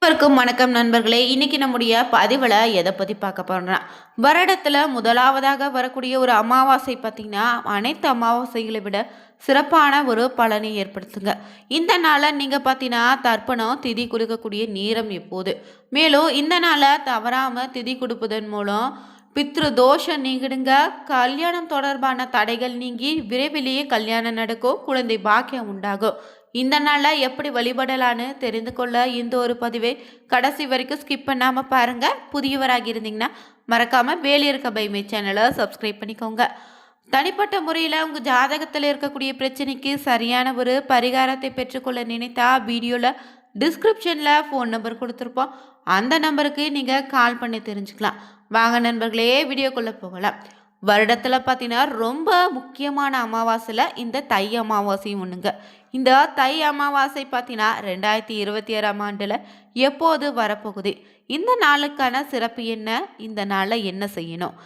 அனைவருக்கும் வணக்கம் நண்பர்களே. இன்னைக்கு நம்முடைய பதிவில் எதை பற்றி பார்க்க போறோம்னா, வருடத்தில் முதலாவதாக வரக்கூடிய ஒரு அமாவாசை பார்த்தீங்கன்னா, அனைத்து அமாவாசைகளை விட சிறப்பான ஒரு பலனை ஏற்படுத்துங்க. இந்த நாளை நீங்கள் பார்த்தீங்கன்னா தர்ப்பணம் திதி கொடுக்கக்கூடிய நேரம் எப்போது, மேலும் இந்த நாளை தவறாமல் திதி கொடுப்பதன் மூலம் பித்ரு தோஷம் நீங்கிடுங்க. கல்யாணம் தொடர்பான தடைகள் நீங்கி விரைவிலேயே கல்யாணம் நடக்கும், குழந்தை பாக்கியம் உண்டாகும். இந்த நாளில் எப்படி வழிபடலான்னு தெரிந்து கொள்ள இந்த ஒரு பதிவை கடைசி வரைக்கும் ஸ்கிப் பண்ணாமல் பாருங்கள். புதியவராக இருந்தீங்கன்னா மறக்காமல் வேலி இருக்க பைமை சேனலை சப்ஸ்கிரைப் பண்ணிக்கோங்க. தனிப்பட்ட முறையில் உங்கள் ஜாதகத்தில் இருக்கக்கூடிய பிரச்சனைக்கு சரியான ஒரு பரிகாரத்தை பெற்றுக்கொள்ள நினைத்தா வீடியோவில் டிஸ்கிரிப்ஷனில் ஃபோன் நம்பர் கொடுத்துருப்போம். அந்த நம்பருக்கு நீங்கள் கால் பண்ணி தெரிஞ்சுக்கலாம். வாங்க நண்பர்களே, வீடியோக்குள்ளே போகலாம். வருடத்தில் பார்த்தீங்கன்னா ரொம்ப முக்கியமான அமாவாசையில் இந்த தை அமாவாசையும் ஒன்றுங்க. இந்த தை அமாவாசை பார்த்தீங்கன்னா 2026ஆம் ஆண்டில் எப்போது வரப்போகுது, இந்த நாளுக்கான சிறப்பு என்ன, இந்த நாளில் என்ன செய்யணும்,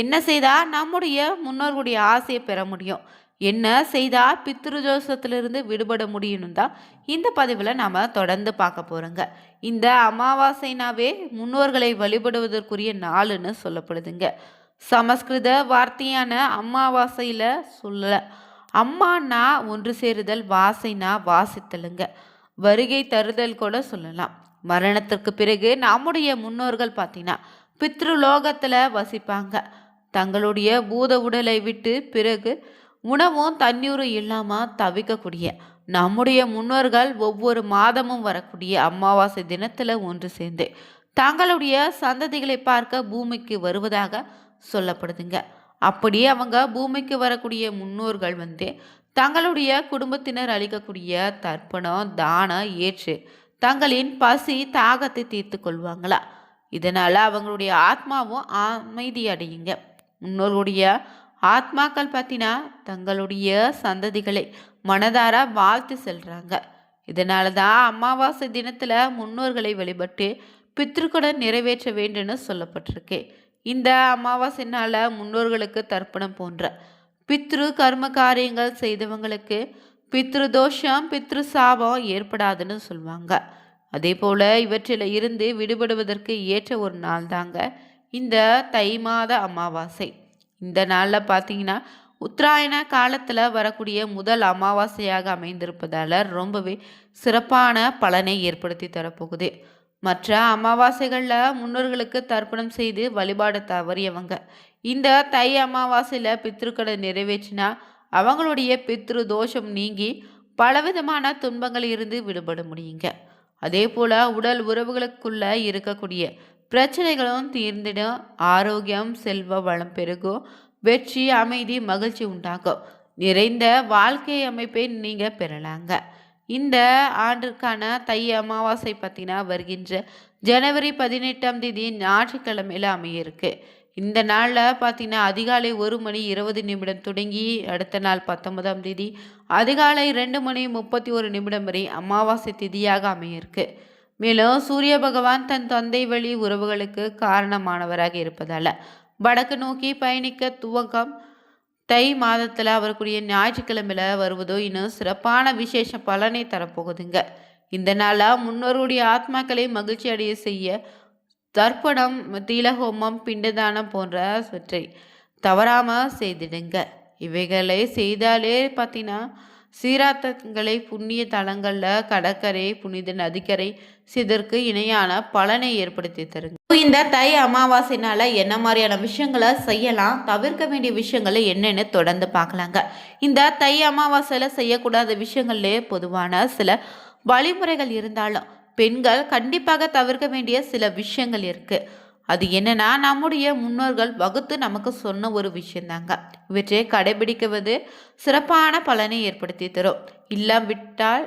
என்ன செய்தால் நம்முடைய முன்னோர்களுடைய ஆசையை பெற முடியும், என்ன செய்தால் பித்ருஜோஷத்திலிருந்து விடுபட முடியணும் தான் இந்த பதிவில் நாம் தொடர்ந்து பார்க்க போகிறோங்க. இந்த அமாவாசைனாவே முன்னோர்களை வழிபடுவதற்குரிய நாளுன்னு சொல்லப்படுதுங்க. சமஸ்கிருத வார்த்தையான அமாவாசையில் சொல்ல, அம்மானா ஒன்று சேருதல், வாசைனா வாசித்தலுங்க, வருகை தருதல் கூட சொல்லலாம். மரணத்திற்கு பிறகு நம்முடைய முன்னோர்கள் பார்த்தீங்கன்னா பித்ருலோகத்தில் வசிப்பாங்க. தங்களுடைய பூத உடலை விட்டு பிறகு உணவும் தண்ணீரும் இல்லாமல் தவிக்கக்கூடிய நம்முடைய முன்னோர்கள் ஒவ்வொரு மாதமும் வரக்கூடிய அமாவாசை தினத்தில் ஒன்று சேர்ந்து தங்களுடைய சந்ததிகளை பார்க்க பூமிக்கு வருவதாக சொல்லப்படுதுங்க. அப்படியே அவங்க பூமிக்கு வரக்கூடிய முன்னோர்கள் தங்களுடைய குடும்பத்தினர் அளிக்கக்கூடிய தர்ப்பணம் தானம் ஏற்று தங்களின் பசி தாகத்தை தீர்த்து கொள்வாங்களா. இதனால் அவங்களுடைய ஆத்மாவும் அமைதி அடையுங்க. முன்னோர்களுடைய ஆத்மாக்கள் பார்த்தீங்கன்னா தங்களுடைய சந்ததிகளை மனதார வாழ்த்து செல்றாங்க. இதனால தான் அமாவாசை தினத்தில் முன்னோர்களை வழிபட்டு பித்ருக்கடன் நிறைவேற்ற வேண்டும்னு சொல்லப்பட்டிருக்கு. இந்த அமாவாசைனால் முன்னோர்களுக்கு தர்ப்பணம் போன்ற பித்ரு கர்ம காரியங்கள் செய்தவங்களுக்கு பித்ரு தோஷம் பித்ரு சாபம் ஏற்படாதுன்னு சொல்லுவாங்க. அதே போல் இவற்றில் இருந்து விடுபடுவதற்கு ஏற்ற ஒரு நாள் தாங்க இந்த தை மாத அமாவாசை. இந்த நாளில் பார்த்தீங்கன்னா உத்தராயண காலத்தில் வரக்கூடிய முதல் அமாவாசையாக அமைந்திருப்பதால் ரொம்பவே சிறப்பான பலனை ஏற்படுத்தி தரப்போகுது. மற்ற அமாவாசைகளில் முன்னோர்களுக்கு தர்ப்பணம் செய்து வழிபாடு தவறியவங்க இந்த தை அமாவாசையில் பித்ருக்களை நிறைவேற்றினா அவங்களுடைய பித்ரு தோஷம் நீங்கி பலவிதமான துன்பங்கள் இருந்து விடுபட முடியுங்க. அதே போல் உடல் உறவுகளுக்குள்ள இருக்கக்கூடிய பிரச்சனைகளும் தீர்ந்திடும், ஆரோக்கியம் செல்வ வளம் பெருகும், வெற்றி அமைதி மகிழ்ச்சி உண்டாகும், நிறைந்த வாழ்க்கை அமைப்பை நீங்கள் பெறலாங்க. இந்த ஆண்டிற்கான தை அமாவாசை பார்த்தீங்கன்னா வருகின்ற ஜனவரி 18ஆம் தேதி ஞாயிற்றுக்கிழமையில் அமையிருக்கு. இந்த நாளில் பார்த்தீங்கன்னா அதிகாலை 1:20 தொடங்கி அடுத்த நாள் 19ஆம் தேதி அதிகாலை 2:31 வரை அமாவாசை திதியாக அமையிருக்கு. மேலும் சூரிய பகவான் தன் தந்தை வழி உறவுகளுக்கு காரணமானவராக இருப்பதால் வடக்கு நோக்கி பயணிக்க துவக்கம் தை மாதத்தில் அவருக்குரிய ஞாயிற்றுக்கிழமையில் வருவதோ இன்னும் சிறப்பான விசேஷ பலனை தரப்போகுதுங்க. இந்த நாளாக முன்னோருடைய ஆத்மாக்களை மகிழ்ச்சி அடைய செய்ய தர்ப்பணம் தீலஹோமம் பிண்டதானம் போன்றவற்றை தவறாமல் செய்திடுங்க. இவைகளை செய்தாலே பார்த்தீங்கன்னா சீராத்தங்களை புண்ணிய தலங்களில் கடற்கரை புனித நதிக்கரை இதற்கு இணையான பலனை ஏற்படுத்தி தருங்க. இந்த தை அமாவாசைனால என்ன மாதிரியான விஷயங்களை செய்யலாம், தவிர்க்க வேண்டிய விஷயங்களை என்னென்னு தொடர்ந்து பார்க்கலாங்க. இந்த தை அமாவாசையில் செய்யக்கூடாத விஷயங்கள்லே பொதுவான சில வழிமுறைகள் இருந்தாலும் பெண்கள் கண்டிப்பாக தவிர்க்க வேண்டிய சில விஷயங்கள் இருக்கு. அது என்னன்னா நம்முடைய முன்னோர்கள் வகுத்து நமக்கு சொன்ன ஒரு விஷயந்தாங்க. இவற்றை கடைபிடிக்குவது சிறப்பான பலனை ஏற்படுத்தி தரும். இல்லாவிட்டால்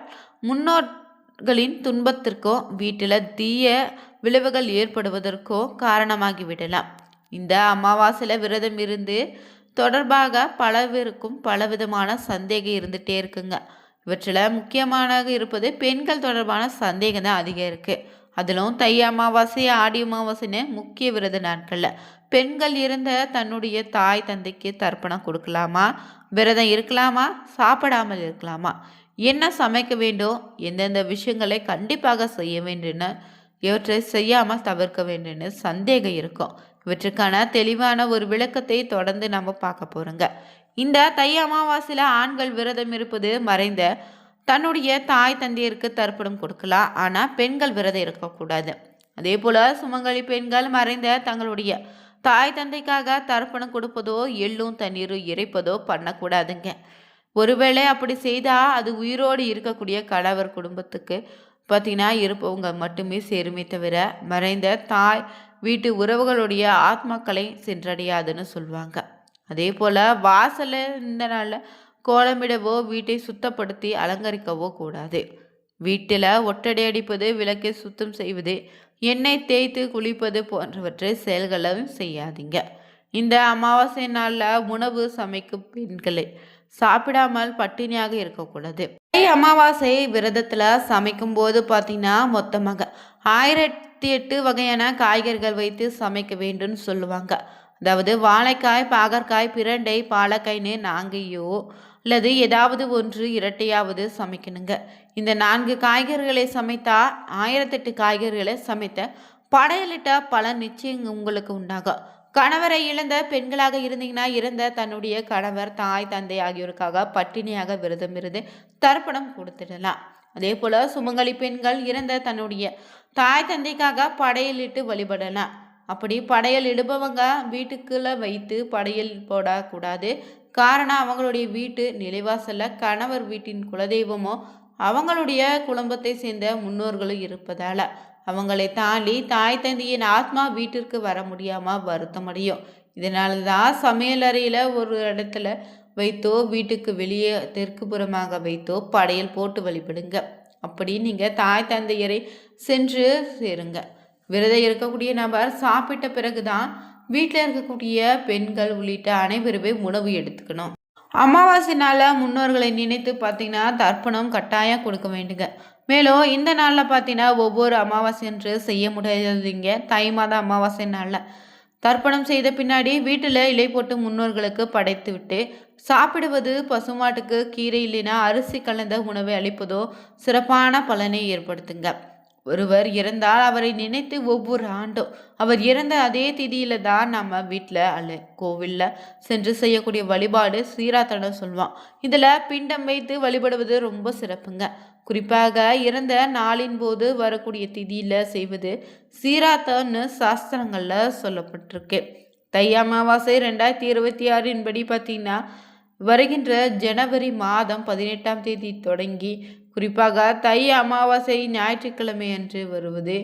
முன்னோர்களின் துன்பத்திற்கோ வீட்டில் தீய விளைவுகள் ஏற்படுவதற்கோ காரணமாகி விடலாம். இந்த அமாவாசையில் விரதம் இருந்து தொடர்பாக பலவிற்கும் பலவிதமான சந்தேகம் இருந்துகிட்டே இருக்குங்க. இவற்றில் முக்கியமாக இருப்பது பெண்கள் தொடர்பான சந்தேகம் தான் அதிகம் இருக்குது. அதிலும் தை அமாவாசை ஆடி அமாவாசைன்னு முக்கிய விரத நாட்களில் பெண்கள் இருந்த தன்னுடைய தாய் தந்தைக்கு தர்ப்பணம் கொடுக்கலாமா, விரதம் இருக்கலாமா, சாப்பிடாமல் இருக்கலாமா, என்ன சமைக்க வேண்டும், எந்தெந்த விஷயங்களை கண்டிப்பாக செய்ய வேண்டும்னு இவற்றை செய்யாமல் தவிர்க்க வேண்டும்னு சந்தேகம் இருக்கும். இவற்றுக்கான தெளிவான ஒரு விளக்கத்தை தொடர்ந்து நம்ம பார்க்க போறோங்க. இந்த தை அமாவாசையில் ஆண்கள் விரதம் இருப்பது மறைந்த தன்னுடைய தாய் தந்தையருக்கு தர்ப்பணம் கொடுக்கலாம். ஆனால் பெண்கள் விரதம் இருக்கக்கூடாது. அதே போல் சுமங்கலி பெண்கள் மறைந்த தங்களுடைய தாய் தந்தைக்காக தர்ப்பணம் கொடுப்பதோ எள்ளும் தண்ணீரும் இறைப்பதோ பண்ணக்கூடாதுங்க. ஒருவேளை அப்படி செய்தால் அது உயிரோடு இருக்கக்கூடிய கணவர் குடும்பத்துக்கு பார்த்தீங்கன்னா இருப்பவங்க மட்டுமே சேருமே தவிர மறைந்த தாய் வீட்டு உறவுகளுடைய ஆத்மாக்களை சென்றடையாதுன்னு சொல்லுவாங்க. அதே போல் வாசலில் இந்த நாளில் கோலமிடவோ வீட்டை சுத்தப்படுத்தி அலங்கரிக்கவோ கூடாது. வீட்டில் ஒட்டடை அடிப்பது, விளக்கை சுத்தம் செய்வது, எண்ணெய் தேய்த்து குளிப்பது போன்றவற்றை செயல்களும் செய்யாதீங்க. இந்த அமாவாசை நாளில் உணவு சமைக்கும் பெண்களை சாப்பிடாமல் பட்டினியாக இருக்கக்கூடாது. அமாவாசை விரதத்தில் சமைக்கும் போது பார்த்தீங்கன்னா மொத்தமாக 1008 வகையான காய்கறிகள் வைத்து சமைக்க வேண்டும்னு சொல்லுவாங்க. அதாவது வாழைக்காய், பாகற்காய், பிரண்டை, பாலக்காய்னு நாங்கையோ அல்லது ஏதாவது ஒன்று இரட்டையாவது சமைக்கணுங்க. இந்த 4 காய்கறிகளை சமைத்தா 1008 காய்கறிகளை சமைத்த படையலிட்ட பலன் நிச்சயம் உங்களுக்கு உண்டாகும். கணவரை இழந்த பெண்களாக இருந்தீங்கன்னா இறந்த தன்னுடைய கணவர், தாய், தந்தை ஆகியோருக்காக பட்டினியாக விரதம் இருந்து தர்ப்பணம் கொடுத்துடலாம். அதே போல சுமங்கலி பெண்கள் இறந்த தன்னுடைய தாய் தந்தைக்காக படையலிட்டு வழிபடலாம். அப்படி படையல் இடுபவங்க வீட்டுக்குள்ள வைத்து படையல் போடக்கூடாது. காரணம் அவங்களுடைய வீட்டு நிலைவாசல்ல கணவர் வீட்டின் குலதெய்வமோ அவங்களுடைய குடும்பத்தை சேர்ந்த முன்னோர்களும் இருப்பதால அவங்களை தாண்டி தாய் தந்தையின் ஆத்மா வீட்டிற்கு வர முடியாமல் வருத்தமடையும். இதனால தான் சமையலறையில் ஒரு இடத்துல வைத்தோ வீட்டுக்கு வெளியே தெற்கு புறமாக வைத்தோ படையல் போட்டு வழிபடுங்க. அப்படி நீங்கள் தாய் தந்தையரை சென்று சேருங்க. விரதம் இருக்கக்கூடிய நபர் சாப்பிட்ட பிறகுதான் வீட்டில் இருக்கக்கூடிய பெண்கள் உள்ளிட்ட அனைவருமே உணவு எடுத்துக்கணும். அமாவாசை நாளில் முன்னோர்களை நினைத்து பார்த்தீங்கன்னா தர்ப்பணம் கட்டாயம் கொடுக்க வேண்டுங்க. மேலும் இந்த நாளில் பார்த்தீங்கன்னா ஒவ்வொரு அமாவாசை என்று செய்ய முடியாதீங்க. தை மாத அமாவாசை நாளில் தர்ப்பணம் செய்த பின்னாடி வீட்டில் இலை போட்டு முன்னோர்களுக்கு படைத்து விட்டு சாப்பிடுவது, பசுமாட்டுக்கு கீரை இல்லைன்னா அரிசி கலந்த உணவை அளிப்பதோ சிறப்பான பலனை ஏற்படுத்துங்க. ஒருவர் இறந்தால் அவரை நினைத்து ஒவ்வொரு ஆண்டும் அவர் இறந்த அதே திதியில தான் நம்ம வீட்டில் அல்ல கோவிலில் சென்று செய்யக்கூடிய வழிபாடு சீராத்தனை சொல்லுவான். இதில் பிண்டம் வைத்து வழிபடுவது ரொம்ப சிறப்புங்க. குறிப்பாக இறந்த நாளின் போது வரக்கூடிய திதியில் செய்வது சீராத்தன்னு சாஸ்திரங்களில் சொல்லப்பட்டிருக்கு. தை அமாவாசை 2026 படி பார்த்தீங்கன்னா வருகின்ற ஜனவரி மாதம் 18ஆம் தேதி தொடங்கி குறிப்பாக தை அமாவாசை ஞாயிற்றுக்கிழமை அன்று வருவது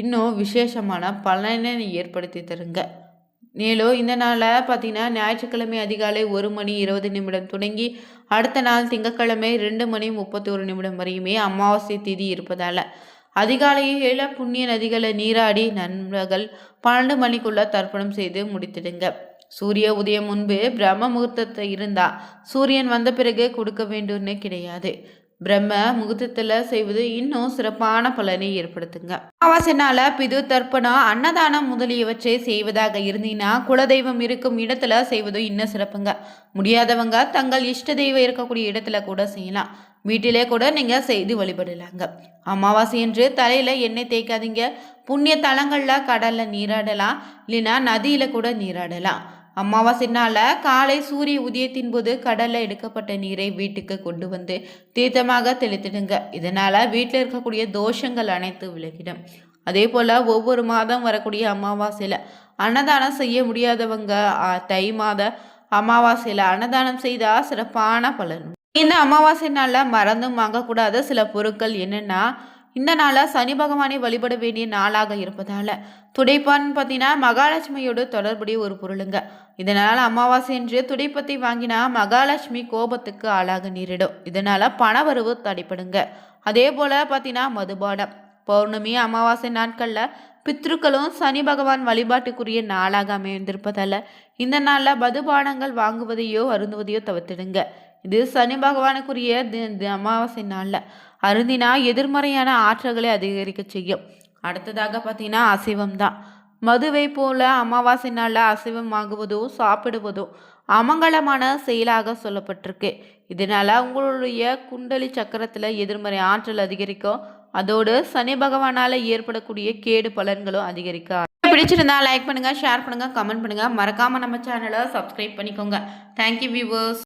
இன்னும் விசேஷமான பலனை ஏற்படுத்தி தருங்க. மேலும் இந்த நாளில் பார்த்தீங்கன்னா ஞாயிற்றுக்கிழமை அதிகாலை 1:20 தொடங்கி அடுத்த நாள் திங்கட்கிழமை 2:31 வரையுமே அமாவாசை திதி இருப்பதால் அதிகாலையில் புண்ணிய நதிகளை நீராடி நண்பர்கள் 12 மணிக்குள்ள தர்ப்பணம் செய்து முடித்திடுங்க. சூரிய உதயம் முன்பு பிரம்ம முகூர்த்தத்தை இருந்தால் சூரியன் வந்த பிறகு கொடுக்க வேண்டும்னு கிடையாது. பிரம்ம முகூர்த்தத்தில் செய்வது இன்னும் சிறப்பான பலனை ஏற்படுத்துங்க. அமாவாசை நாள பிது தர்ப்பணம், அன்னதானம் முதலியவற்றை செய்வதாக இருந்தீங்கன்னா குலதெய்வம் இருக்கும் இடத்துல செய்வதும் இன்னும் சிறப்புங்க. முடியாதவங்க தங்கள் இஷ்ட தெய்வம் இருக்கக்கூடிய இடத்துல கூட செய்யலாம். வீட்டிலே கூட நீங்க செய்து வழிபடலாங்க. அமாவாசை என்று தலையில எண்ணெய் தேய்க்காதீங்க. புண்ணிய தலங்கள்ல கடல்ல நீராடலாம், இல்லைன்னா நதியில கூட நீராடலாம். அமாவாசை நாள காலை சூரிய உதயத்தின் போது கடல்ல எடுக்கப்பட்ட நீரை வீட்டுக்கு கொண்டு வந்து தீர்த்தமாக தெளித்திடுங்க. இதனால வீட்டில் இருக்கக்கூடிய தோஷங்கள் அனைத்து விலகிடும். அதே போல ஒவ்வொரு மாதம் வரக்கூடிய அமாவாசையில அன்னதானம் செய்ய முடியாதவங்க தை மாத அமாவாசையில அன்னதானம் செய்தா சிறப்பான பலன். இந்த அமாவாசை நாளில் மறந்தும் வாங்கக்கூடாத சில பொருட்கள் என்னென்னா, இந்த நாளில் சனி பகவானை வழிபட வேண்டிய நாளாக இருப்பதால் துடைப்பான்னு பார்த்தீங்கன்னா மகாலட்சுமியோடு தொடர்புடைய ஒரு பொருளுங்க. இதனால் அமாவாசை என்று துடைப்பத்தை வாங்கினா மகாலட்சுமி கோபத்துக்கு ஆளாக நேரிடும். இதனால் பணவரவு தடைப்படுங்க. அதே போல் பார்த்தீங்கன்னா மதுபானம், பௌர்ணமி அமாவாசை நாட்களில் பித்ருக்களும் சனி பகவான் வழிபாட்டுக்குரிய நாளாக அமைந்திருப்பதால் இந்த நாளில் மதுபானங்கள் வாங்குவதையோ அருந்துவதையோ தவிர்த்திடுங்க. இது சனி பகவானுக்குரிய அமாவாசை நாளில் அருந்தினா எதிர்மறையான ஆற்றல்களை அதிகரிக்க செய்யும். அடுத்ததாக பார்த்தீங்கன்னா அசைவம் தான். மதுவை போல அமாவாசை நாளில் அசைவம் வாங்குவதோ சாப்பிடுவதோ அமங்கலமான செயலாக சொல்லப்பட்டிருக்கு. இதனால உங்களுடைய குண்டலி சக்கரத்தில் எதிர்மறை ஆற்றல் அதிகரிக்கும். அதோடு சனி பகவானால் ஏற்படக்கூடிய கேடு பலன்களும் அதிகரிக்க பிடிச்சிருந்தா லைக் பண்ணுங்கள், ஷேர் பண்ணுங்கள், கமெண்ட் பண்ணுங்கள். மறக்காமல் நம்ம சேனலை சப்ஸ்கிரைப் பண்ணிக்கோங்க. Thank you viewers.